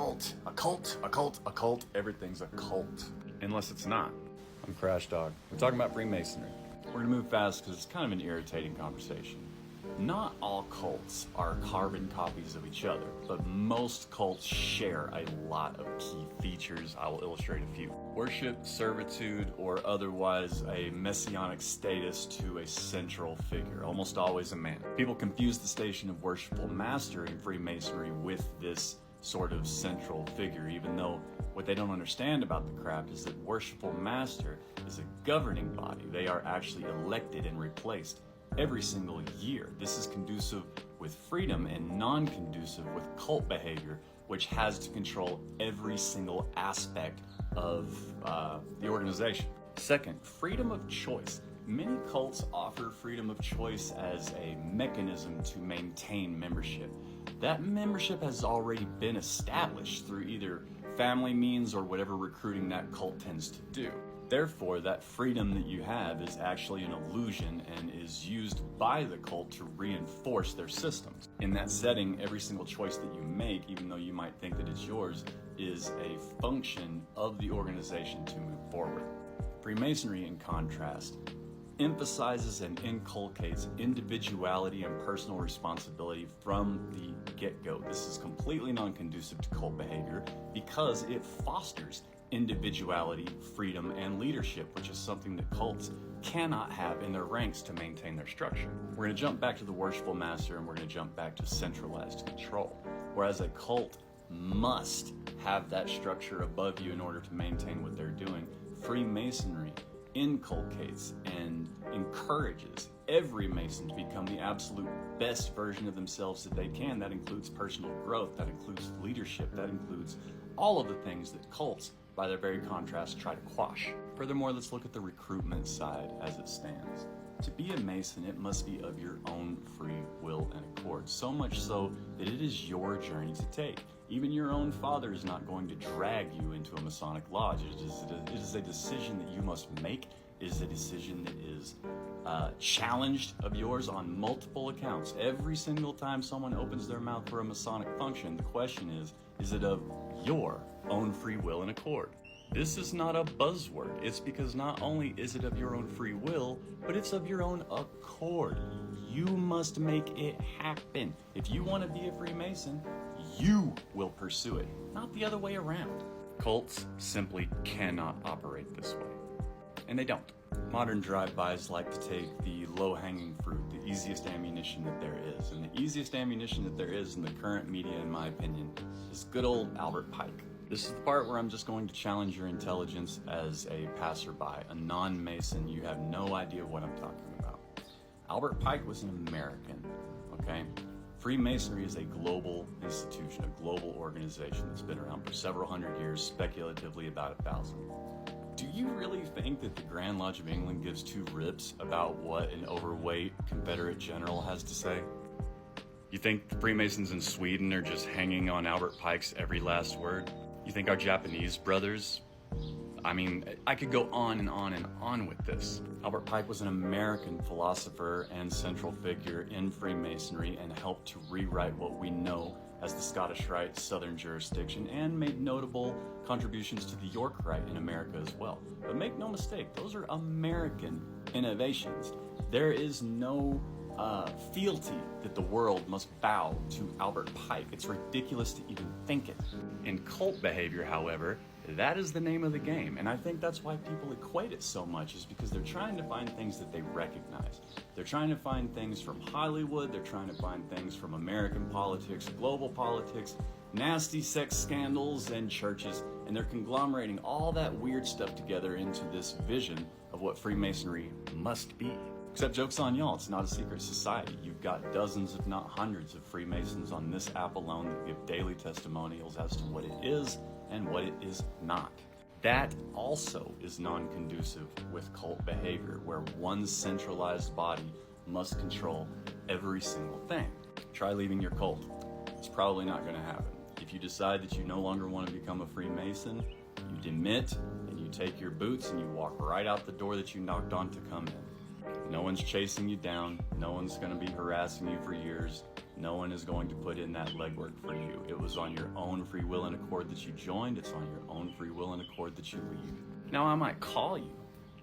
cult. A cult, a cult, a cult. Everything's a cult. Unless it's not. I'm Crash Dog. We're talking about Freemasonry. We're gonna move fast because it's kind of an irritating conversation. Not all cults are carbon copies of each other, but most cults share a lot of key features. I will illustrate a few. Worship, servitude, or otherwise a messianic status to a central figure, almost always a man. People confuse the station of worshipful master in Freemasonry with this sort of central figure, even though what they don't understand about the craft is that worshipful master is a governing body. They are actually elected and replaced every single year. This is conducive with freedom and non-conducive with cult behavior, which has to control every single aspect of the organization. Second, freedom of choice. Many cults offer freedom of choice as a mechanism to maintain membership. That membership has already been established through either family means or whatever recruiting that cult tends to do. Therefore, that freedom that you have is actually an illusion and is used by the cult to reinforce their systems. In that setting, every single choice that you make, even though you might think that it's yours, is a function of the organization to move forward. Freemasonry, in contrast, emphasizes and inculcates individuality and personal responsibility from the get-go. This is completely non-conducive to cult behavior because it fosters individuality, freedom, and leadership, which is something that cults cannot have in their ranks to maintain their structure. We're going to jump back to the worshipful master and we're going to jump back to centralized control. Whereas a cult must have that structure above you in order to maintain what they're doing, Freemasonry inculcates and encourages every Mason to become the absolute best version of themselves that they can. That includes personal growth, that includes leadership, that includes all of the things that cults, by their very contrast, try to quash. Furthermore, let's look at the recruitment side as it stands. To be a Mason, it must be of your own free will and accord, so much so that it is your journey to take. Even your own father is not going to drag you into a Masonic lodge. It is a decision that you must make. It is a decision that is challenged of yours on multiple accounts. Every single time someone opens their mouth for a Masonic function, the question is it of your own free will and accord? This is not a buzzword. It's because not only is it of your own free will, but it's of your own accord. You must make it happen. If you want to be a Freemason, you will pursue it, not the other way around. Cults simply cannot operate this way, and they don't. Modern drive-bys like to take the low-hanging fruit, the easiest ammunition that there is. And the easiest ammunition that there is in the current media, in my opinion, is good old Albert Pike. This is the part where I'm just going to challenge your intelligence as a passerby, a non-Mason. You have no idea what I'm talking about. Albert Pike was an American, okay? Freemasonry is a global institution, a global organization that's been around for several hundred years, speculatively about 1,000. Do you really think that the Grand Lodge of England gives two rips about what an overweight Confederate general has to say? You think the Freemasons in Sweden are just hanging on Albert Pike's every last word? You think our Japanese brothers? I mean, I could go on and on and on with this. Albert Pike was an American philosopher and central figure in Freemasonry and helped to rewrite what we know as the Scottish Rite Southern jurisdiction and made notable contributions to the York Rite in America as well. But make no mistake, those are American innovations. There is no fealty that the world must bow to Albert Pike. It's ridiculous to even think it. In cult behavior, however, that is the name of the game, and I think that's why people equate it so much, is because they're trying to find things that they recognize. They're trying to find things from Hollywood, they're trying to find things from American politics, global politics, nasty sex scandals, and churches, and they're conglomerating all that weird stuff together into this vision of what Freemasonry must be. Except joke's on y'all, it's not a secret society. You've got dozens, if not hundreds, of Freemasons on this app alone that give daily testimonials as to what it is and what it is not. That also is non-conducive with cult behavior, where one centralized body must control every single thing. Try leaving your cult. It's probably not going to happen. If you decide that you no longer want to become a Freemason, you demit and you take your boots and you walk right out the door that you knocked on to come in. No one's chasing you down. No one's going to be harassing you for years. No one is going to put in that legwork for you. It was on your own free will and accord that you joined. It's on your own free will and accord that you leave. Now, I might call you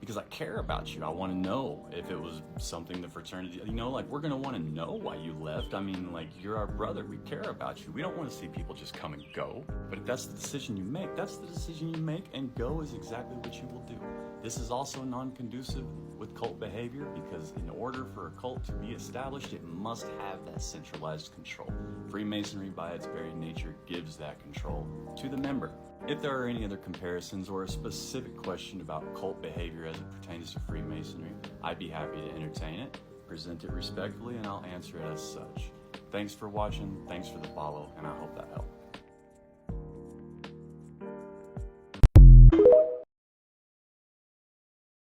because I care about you. I want to know if it was something the fraternity, like we're going to want to know why you left. I mean, like, you're our brother. We care about you. We don't want to see people just come and go. But if that's the decision you make, that's the decision you make, and go is exactly what you will do. This is also non-conducive with cult behavior because in order for a cult to be established, it must have that centralized control. Freemasonry, by its very nature, gives that control to the member. If there are any other comparisons or a specific question about cult behavior as it pertains to Freemasonry, I'd be happy to entertain it, present it respectfully, and I'll answer it as such. Thanks for watching, thanks for the follow, and I hope that helped.